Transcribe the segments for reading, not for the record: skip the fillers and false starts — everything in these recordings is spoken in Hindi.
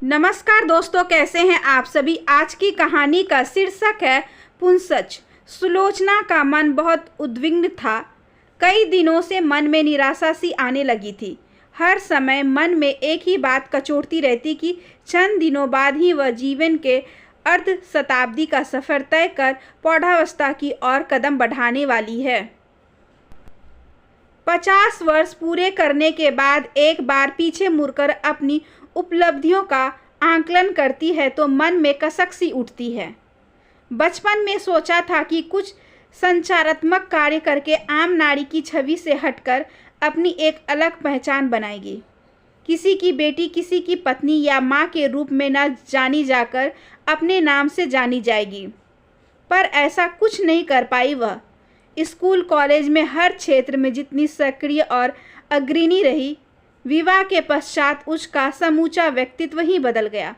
नमस्कार दोस्तों, कैसे हैं आप सभी। आज की कहानी का शीर्षक है पुंसच। सुलोचना का मन बहुत उद्विग्न था। कई दिनों से मन में निराशा सी आने लगी थी। हर समय मन में एक ही बात कचोटती रहती कि चंद दिनों बाद ही वह जीवन के अर्ध शताब्दी का सफ़र तय कर प्रौढ़ावस्था की ओर कदम बढ़ाने वाली है। 50 वर्ष पूरे करने के बाद एक बार पीछे मुड़कर अपनी उपलब्धियों का आंकलन करती है तो मन में कसक सी उठती है। बचपन में सोचा था कि कुछ संचारात्मक कार्य करके आम नारी की छवि से हटकर अपनी एक अलग पहचान बनाएगी। किसी की बेटी, किसी की पत्नी या माँ के रूप में न जानी जाकर अपने नाम से जानी जाएगी। पर ऐसा कुछ नहीं कर पाई वह। स्कूल कॉलेज में हर क्षेत्र में जितनी सक्रिय और अग्रणी रही, विवाह के पश्चात उसका समूचा व्यक्तित्व ही बदल गया।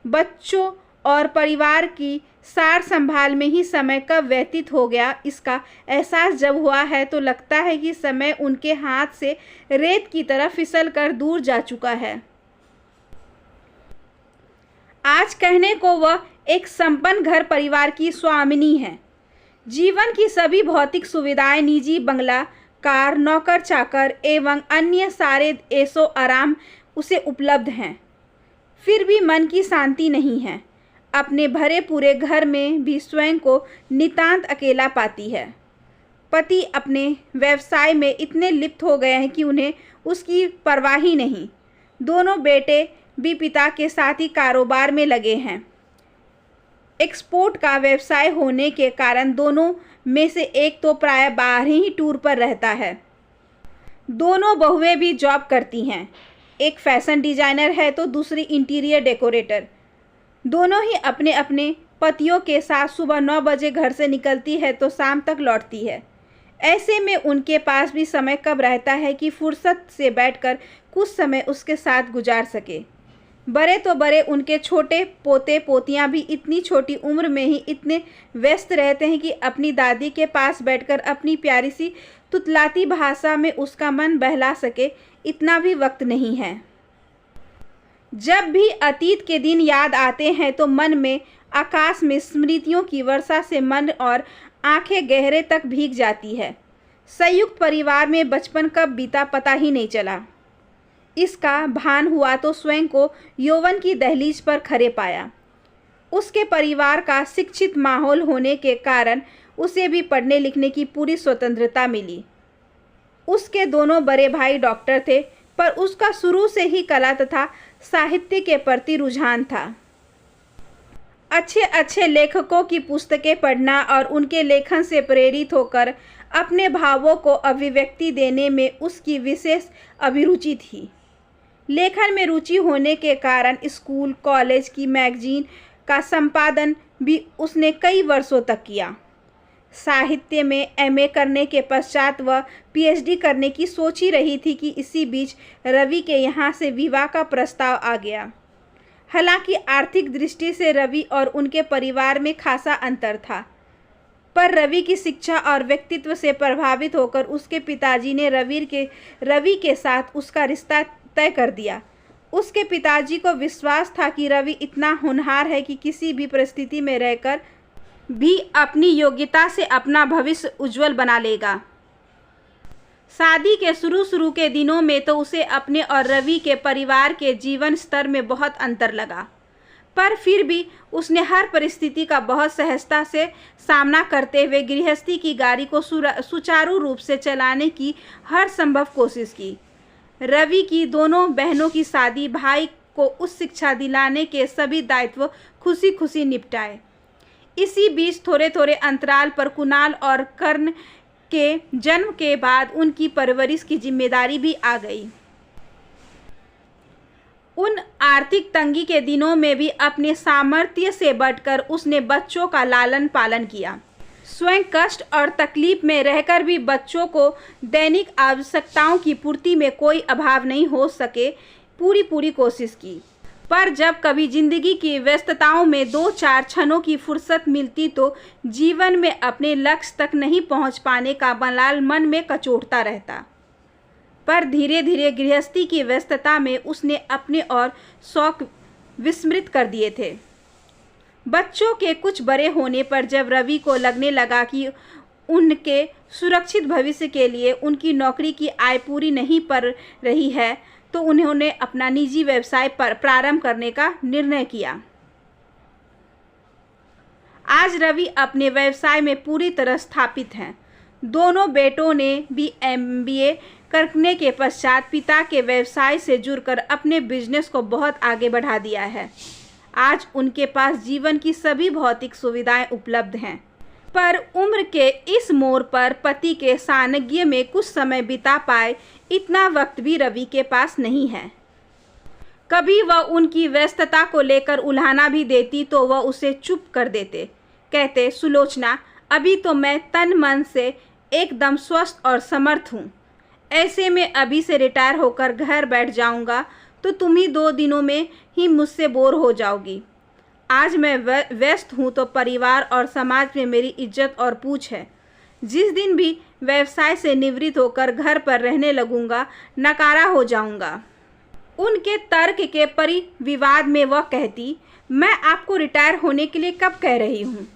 बच्चों और परिवार की सार संभाल में ही समय कब व्यतीत हो गया, इसका एहसास जब हुआ है तो लगता है कि समय उनके हाथ से रेत की तरह फिसल कर दूर जा चुका है। आज कहने को वह एक संपन्न घर परिवार की स्वामिनी है। जीवन की सभी भौतिक सुविधाएं, निजी बंगला, कार, नौकर चाकर एवं अन्य सारे ऐशो आराम उसे उपलब्ध हैं। फिर भी मन की शांति नहीं है। अपने भरे पूरे घर में भी स्वयं को नितांत अकेला पाती है। पति अपने व्यवसाय में इतने लिप्त हो गए हैं कि उन्हें उसकी परवाह ही नहीं। दोनों बेटे भी पिता के साथ ही कारोबार में लगे हैं। एक्सपोर्ट का व्यवसाय होने के कारण दोनों में से एक तो प्राय बाहर ही टूर पर रहता है। दोनों बहुएं भी जॉब करती हैं। एक फैशन डिजाइनर है तो दूसरी इंटीरियर डेकोरेटर। दोनों ही अपने अपने पतियों के साथ सुबह 9 बजे घर से निकलती है तो शाम तक लौटती है। ऐसे में उनके पास भी समय कब रहता है कि फुर्सत से बैठकर कुछ समय उसके साथ गुजार सके। बड़े तो बड़े उनके छोटे पोते पोतियां भी इतनी छोटी उम्र में ही इतने व्यस्त रहते हैं कि अपनी दादी के पास बैठकर अपनी प्यारी सी तुतलाती भाषा में उसका मन बहला सके, इतना भी वक्त नहीं है। जब भी अतीत के दिन याद आते हैं तो मन में आकाश में स्मृतियों की वर्षा से मन और आंखें गहरे तक भीग जाती है। संयुक्त परिवार में बचपन कब बीता पता ही नहीं चला। इसका भान हुआ तो स्वयं को यौवन की दहलीज पर खड़े पाया। उसके परिवार का शिक्षित माहौल होने के कारण उसे भी पढ़ने लिखने की पूरी स्वतंत्रता मिली। उसके दोनों बड़े भाई डॉक्टर थे, पर उसका शुरू से ही कला तथा साहित्य के प्रति रुझान था। अच्छे अच्छे लेखकों की पुस्तकें पढ़ना और उनके लेखन से प्रेरित होकर अपने भावों को अभिव्यक्ति देने में उसकी विशेष अभिरुचि थी। लेखन में रुचि होने के कारण स्कूल कॉलेज की मैगजीन का संपादन भी उसने कई वर्षों तक किया। साहित्य में एमए करने के पश्चात वह पीएचडी करने की सोच ही रही थी कि इसी बीच रवि के यहाँ से विवाह का प्रस्ताव आ गया। हालांकि आर्थिक दृष्टि से रवि और उनके परिवार में खासा अंतर था, पर रवि की शिक्षा और व्यक्तित्व से प्रभावित होकर उसके पिताजी ने रवि के साथ उसका रिश्ता तय कर दिया। उसके पिताजी को विश्वास था कि रवि इतना होनहार है कि किसी भी परिस्थिति में रहकर भी अपनी योग्यता से अपना भविष्य उज्जवल बना लेगा। शादी के शुरू के दिनों में तो उसे अपने और रवि के परिवार के जीवन स्तर में बहुत अंतर लगा, पर फिर भी उसने हर परिस्थिति का बहुत सहजता से सामना करते हुए गृहस्थी की गाड़ी को सुचारू रूप से चलाने की हर संभव कोशिश की। रवि की दोनों बहनों की शादी, भाई को उच्च शिक्षा दिलाने के सभी दायित्व खुशी खुशी निपटाए। इसी बीच थोड़े थोड़े अंतराल पर कुणाल और कर्ण के जन्म के बाद उनकी परवरिश की जिम्मेदारी भी आ गई। उन आर्थिक तंगी के दिनों में भी अपने सामर्थ्य से बढ़कर उसने बच्चों का लालन पालन किया। स्वयं कष्ट और तकलीफ में रहकर भी बच्चों को दैनिक आवश्यकताओं की पूर्ति में कोई अभाव नहीं हो सके, पूरी कोशिश की। पर जब कभी जिंदगी की व्यस्तताओं में 2-4 क्षणों की फुर्सत मिलती तो जीवन में अपने लक्ष्य तक नहीं पहुंच पाने का मलाल मन में कचोटता रहता। पर धीरे धीरे गृहस्थी की व्यस्तता में उसने अपने और शौक विस्मृत कर दिए थे। बच्चों के कुछ बड़े होने पर जब रवि को लगने लगा कि उनके सुरक्षित भविष्य के लिए उनकी नौकरी की आय पूरी नहीं पड़ रही है, तो उन्होंने अपना निजी व्यवसाय पर प्रारंभ करने का निर्णय किया। आज रवि अपने व्यवसाय में पूरी तरह स्थापित हैं। दोनों बेटों ने भी MBA करने के पश्चात पिता के व्यवसाय से जुड़कर अपने बिजनेस को बहुत आगे बढ़ा दिया है। आज उनके पास जीवन की सभी भौतिक सुविधाएं उपलब्ध हैं, पर उम्र के इस मोड़ पर पति के सानिध्य में कुछ समय बिता पाए इतना वक्त भी रवि के पास नहीं है। कभी वह उनकी व्यस्तता को लेकर उल्हाना भी देती तो वह उसे चुप कर देते। कहते, सुलोचना, अभी तो मैं तन मन से एकदम स्वस्थ और समर्थ हूँ। ऐसे में अभी से रिटायर होकर घर बैठ जाऊँगा तो तुम ही 2 दिनों में ही मुझसे बोर हो जाओगी। आज मैं व्यस्त हूँ तो परिवार और समाज में मेरी इज्जत और पूछ है। जिस दिन भी व्यवसाय से निवृत्त होकर घर पर रहने लगूंगा, नकारा हो जाऊंगा। उनके तर्क के परिविवाद में वह कहती, मैं आपको रिटायर होने के लिए कब कह रही हूँ?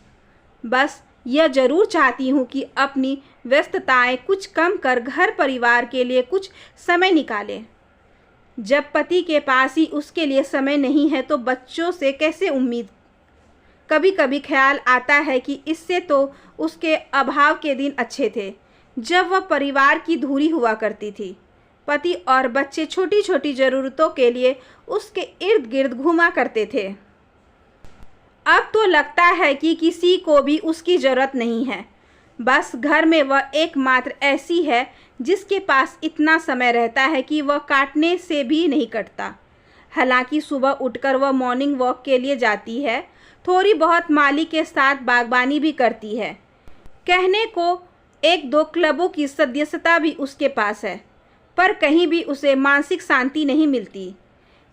बस यह जरूर चाहती हूँ कि अपनी व्यस्तताएं कुछ कम कर घर परिवार के लिए कुछ समय निकालें। जब पति के पास ही उसके लिए समय नहीं है तो बच्चों से कैसे उम्मीद? कभी कभी ख्याल आता है कि इससे तो उसके अभाव के दिन अच्छे थे, जब वह परिवार की धुरी हुआ करती थी। पति और बच्चे छोटी छोटी ज़रूरतों के लिए उसके इर्द गिर्द घूमा करते थे। अब तो लगता है कि किसी को भी उसकी ज़रूरत नहीं है। बस घर में वह एकमात्र ऐसी है जिसके पास इतना समय रहता है कि वह काटने से भी नहीं कटता। हालांकि सुबह उठकर वह मॉर्निंग वॉक के लिए जाती है, थोड़ी बहुत माली के साथ बागबानी भी करती है। कहने को 1-2 क्लबों की सदस्यता भी उसके पास है, पर कहीं भी उसे मानसिक शांति नहीं मिलती।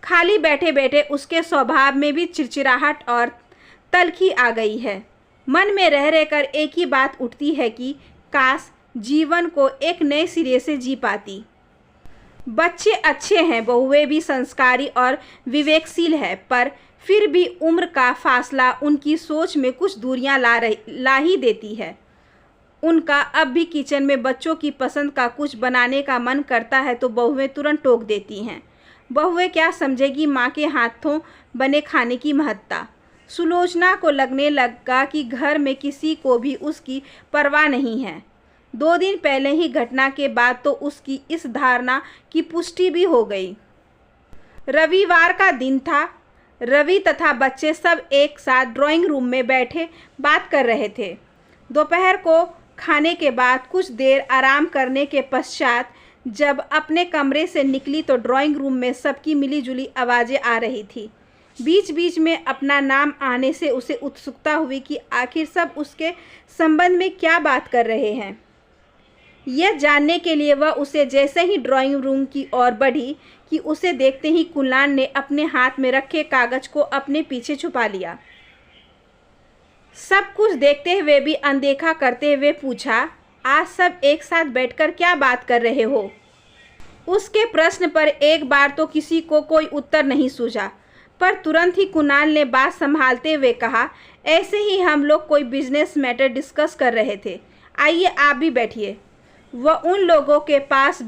खाली बैठे बैठे उसके स्वभाव में भी चिड़चिड़ाहट और तलखी आ गई है। मन में रह रहकर एक ही बात उठती है कि काश जीवन को एक नए सिरे से जी पाती। बच्चे अच्छे हैं, बहुएं भी संस्कारी और विवेकशील है, पर फिर भी उम्र का फासला उनकी सोच में कुछ दूरियां ला ही देती है। उनका अब भी किचन में बच्चों की पसंद का कुछ बनाने का मन करता है तो बहुएं तुरंत टोक देती हैं। बहुएं क्या समझेगी माँ के हाथों बने खाने की महत्ता। सुलोचना को लगने लगा कि घर में किसी को भी उसकी परवाह नहीं है। 2 दिन पहले ही घटना के बाद तो उसकी इस धारणा की पुष्टि भी हो गई। रविवार का दिन था। रवि तथा बच्चे सब एक साथ ड्राइंग रूम में बैठे बात कर रहे थे। दोपहर को खाने के बाद कुछ देर आराम करने के पश्चात जब अपने कमरे से निकली तो ड्राइंग रूम में सबकी मिलीजुली आवाज़ें आ रही थी। बीच बीच में अपना नाम आने से उसे उत्सुकता हुई कि आखिर सब उसके संबंध में क्या बात कर रहे हैं। यह जानने के लिए वह उसे जैसे ही ड्राइंग रूम की ओर बढ़ी कि उसे देखते ही कुणाल ने अपने हाथ में रखे कागज को अपने पीछे छुपा लिया। सब कुछ देखते हुए भी अनदेखा करते हुए पूछा, आज सब एक साथ बैठकर क्या बात कर रहे हो? उसके प्रश्न पर एक बार तो किसी को कोई उत्तर नहीं सूझा, पर तुरंत ही कुणाल ने बात संभालते हुए कहा, ऐसे ही हम लोग कोई बिजनेस मैटर डिस्कस कर रहे थे, आइए आप भी बैठिए। वह उन लोगों के पास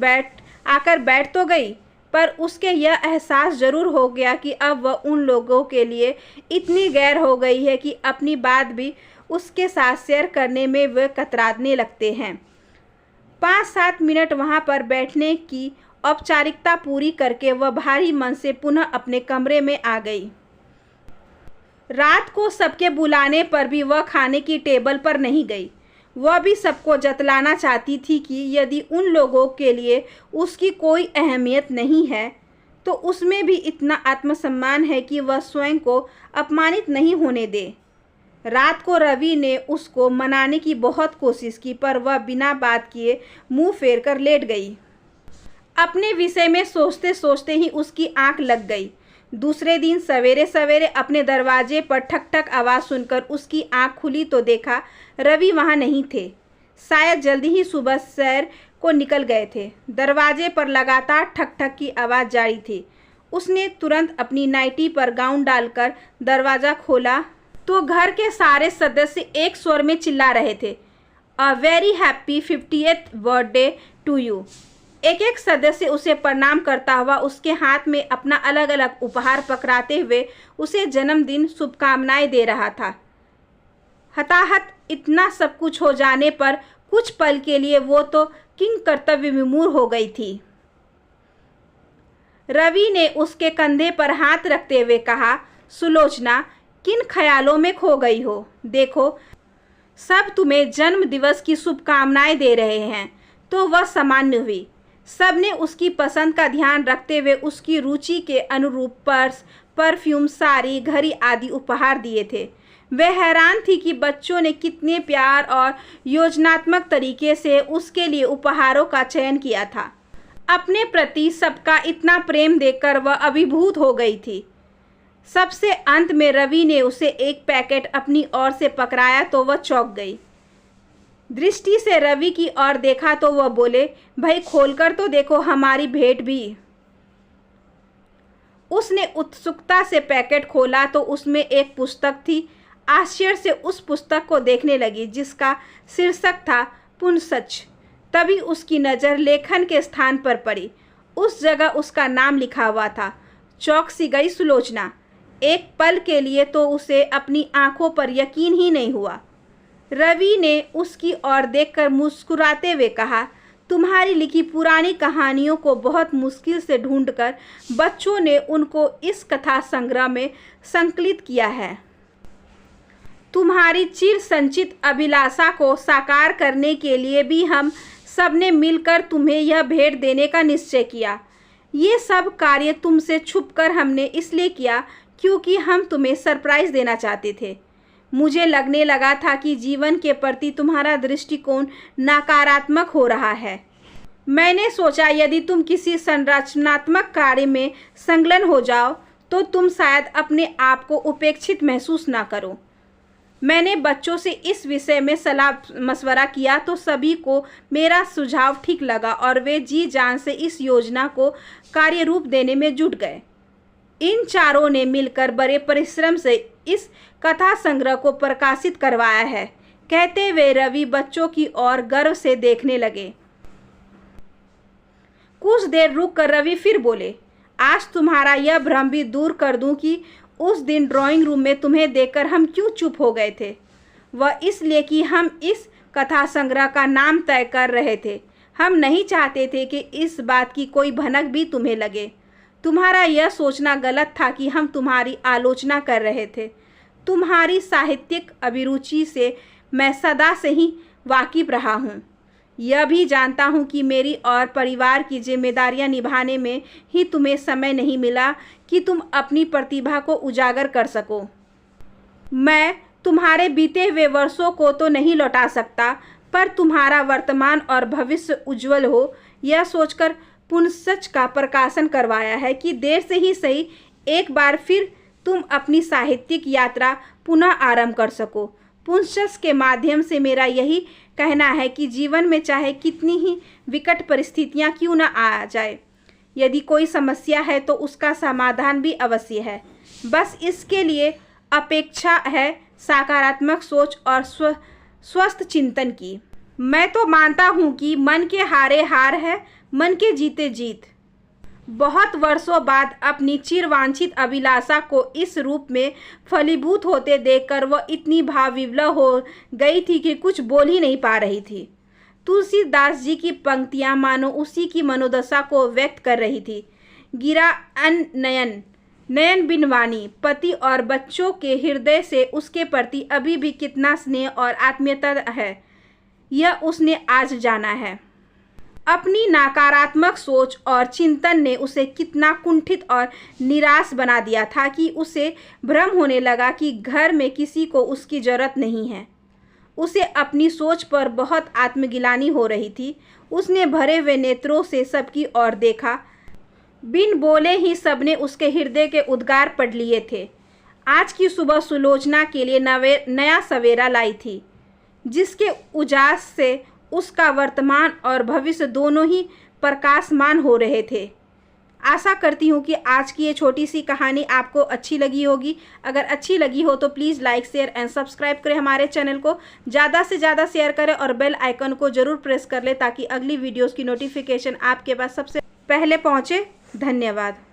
आकर बैठ तो गई, पर उसके यह एहसास जरूर हो गया कि अब वह उन लोगों के लिए इतनी गैर हो गई है कि अपनी बात भी उसके साथ शेयर करने में वे कतराने लगते हैं। 5-7 मिनट वहाँ पर बैठने की औपचारिकता पूरी करके वह भारी मन से पुनः अपने कमरे में आ गई। रात को सबके बुलाने पर भी वह खाने की टेबल पर नहीं गई। वह भी सबको जतलाना चाहती थी कि यदि उन लोगों के लिए उसकी कोई अहमियत नहीं है तो उसमें भी इतना आत्मसम्मान है कि वह स्वयं को अपमानित नहीं होने दे। रात को रवि ने उसको मनाने की बहुत कोशिश की, पर वह बिना बात किए मुंह फेर कर लेट गई। अपने विषय में सोचते सोचते ही उसकी आंख लग गई। दूसरे दिन सवेरे सवेरे अपने दरवाजे पर ठक ठक आवाज़ सुनकर उसकी आंख खुली तो देखा रवि वहां नहीं थे। शायद जल्दी ही सुबह सैर को निकल गए थे। दरवाजे पर लगातार ठक ठक की आवाज़ जारी थी। उसने तुरंत अपनी नाइटी पर गाउन डालकर दरवाज़ा खोला तो घर के सारे सदस्य एक स्वर में चिल्ला रहे थे, a very happy 50th birthday to you. एक एक सदस्य उसे प्रणाम करता हुआ उसके हाथ में अपना अलग अलग उपहार पकड़ाते हुए उसे जन्मदिन शुभकामनाएं दे रहा था। हताहत इतना सब कुछ हो जाने पर कुछ पल के लिए वो तो किंग कर्तव्य विमूढ़ हो गई थी। रवि ने उसके कंधे पर हाथ रखते हुए कहा, सुलोचना, किन ख्यालों में खो गई हो? देखो, सब तुम्हें जन्म दिवस की शुभकामनाएं दे रहे हैं। तो वह सामान्य हुई। सबने उसकी पसंद का ध्यान रखते हुए उसकी रुचि के अनुरूप पर्स, परफ्यूम, साड़ी, घड़ी आदि उपहार दिए थे। वह हैरान थी कि बच्चों ने कितने प्यार और योजनात्मक तरीके से उसके लिए उपहारों का चयन किया था। अपने प्रति सबका इतना प्रेम देखकर वह अभिभूत हो गई थी। सबसे अंत में रवि ने उसे एक पैकेट अपनी ओर से पकड़ाया तो वह चौंक गई। दृष्टि से रवि की ओर देखा तो वह बोले, भाई खोलकर तो देखो, हमारी भेंट भी। उसने उत्सुकता से पैकेट खोला तो उसमें एक पुस्तक थी। आश्चर्य से उस पुस्तक को देखने लगी जिसका शीर्षक था पुंसच। तभी उसकी नज़र लेखन के स्थान पर पड़ी। उस जगह उसका नाम लिखा हुआ था। चौंक सी गई सुलोचना। एक पल के लिए तो उसे अपनी आंखों पर यकीन ही नहीं हुआ। रवि ने उसकी ओर देखकर मुस्कुराते हुए कहा, तुम्हारी लिखी पुरानी कहानियों को बहुत मुश्किल से ढूंढकर बच्चों ने उनको इस कथा संग्रह में संकलित किया है। तुम्हारी चिर संचित अभिलाषा को साकार करने के लिए भी हम सबने मिलकर तुम्हें यह भेंट देने का निश्चय किया। ये सब कार्य तुमसे छुपकर हमने इसलिए किया क्योंकि हम तुम्हें सरप्राइज देना चाहते थे। मुझे लगने लगा था कि जीवन के प्रति तुम्हारा दृष्टिकोण नकारात्मक हो रहा है। मैंने सोचा यदि तुम किसी संरचनात्मक कार्य में संलग्न हो जाओ तो तुम शायद अपने आप को उपेक्षित महसूस ना करो। मैंने बच्चों से इस विषय में सलाह मशवरा किया तो सभी को मेरा सुझाव ठीक लगा और वे जी जान से इस योजना को कार्य रूप देने में जुट गए। इन चारों ने मिलकर बड़े परिश्रम से इस कथा संग्रह को प्रकाशित करवाया है। कहते हुए रवि बच्चों की ओर गर्व से देखने लगे। कुछ देर रुककर रवि फिर बोले, आज तुम्हारा यह भ्रम भी दूर कर दूं कि उस दिन ड्राइंग रूम में तुम्हें देखकर हम क्यों चुप हो गए थे। वह इसलिए कि हम इस कथा संग्रह का नाम तय कर रहे थे। हम नहीं चाहते थे कि इस बात की कोई भनक भी तुम्हें लगे। तुम्हारा यह सोचना गलत था कि हम तुम्हारी आलोचना कर रहे थे। तुम्हारी साहित्यिक अभिरुचि से मैं सदा से ही वाकिफ रहा हूँ। यह भी जानता हूँ कि मेरी और परिवार की जिम्मेदारियाँ निभाने में ही तुम्हें समय नहीं मिला कि तुम अपनी प्रतिभा को उजागर कर सको। मैं तुम्हारे बीते हुए वर्षों को तो नहीं लौटा सकता, पर तुम्हारा वर्तमान और भविष्य उज्जवल हो, यह सोचकर पुंसच का प्रकाशन करवाया है कि देर से ही सही एक बार फिर तुम अपनी साहित्यिक यात्रा पुनः आरंभ कर सको। पुंसच के माध्यम से मेरा यही कहना है कि जीवन में चाहे कितनी ही विकट परिस्थितियां क्यों न आ जाए, यदि कोई समस्या है तो उसका समाधान भी अवश्य है। बस इसके लिए अपेक्षा है सकारात्मक सोच और स्वस्थ चिंतन की। मैं तो मानता हूँ कि मन के हारे हार है, मन के जीते जीत। बहुत वर्षों बाद अपनी चिरवांछित अभिलाषा को इस रूप में फलीभूत होते देखकर वह इतनी भावविवल हो गई थी कि कुछ बोल ही नहीं पा रही थी। तुलसीदास जी की पंक्तियां मानो उसी की मनोदशा को व्यक्त कर रही थी। गिरा अन नयन, नयन बिन वाणी, पति और बच्चों के हृदय से उसके प्रति अभी भी कितना स्नेह और आत्मीयता है, यह उसने आज जाना है। अपनी नकारात्मक सोच और चिंतन ने उसे कितना कुंठित और निराश बना दिया था कि उसे भ्रम होने लगा कि घर में किसी को उसकी जरूरत नहीं है। उसे अपनी सोच पर बहुत आत्मगिलानी हो रही थी। उसने भरे हुए नेत्रों से सबकी ओर देखा। बिन बोले ही सबने उसके हृदय के उद्गार पढ़ लिए थे। आज की सुबह सुलोचना के लिए नया सवेरा लाई थी, जिसके उजास से उसका वर्तमान और भविष्य दोनों ही प्रकाशमान हो रहे थे। आशा करती हूँ कि आज की ये छोटी सी कहानी आपको अच्छी लगी होगी। अगर अच्छी लगी हो तो please like share and subscribe करें हमारे चैनल को, ज़्यादा से ज़्यादा शेयर करें और बेल आइकन को ज़रूर प्रेस कर लें ताकि अगली वीडियोज़ की नोटिफिकेशन आपके पास सबसे पहले पहुँचे। धन्यवाद।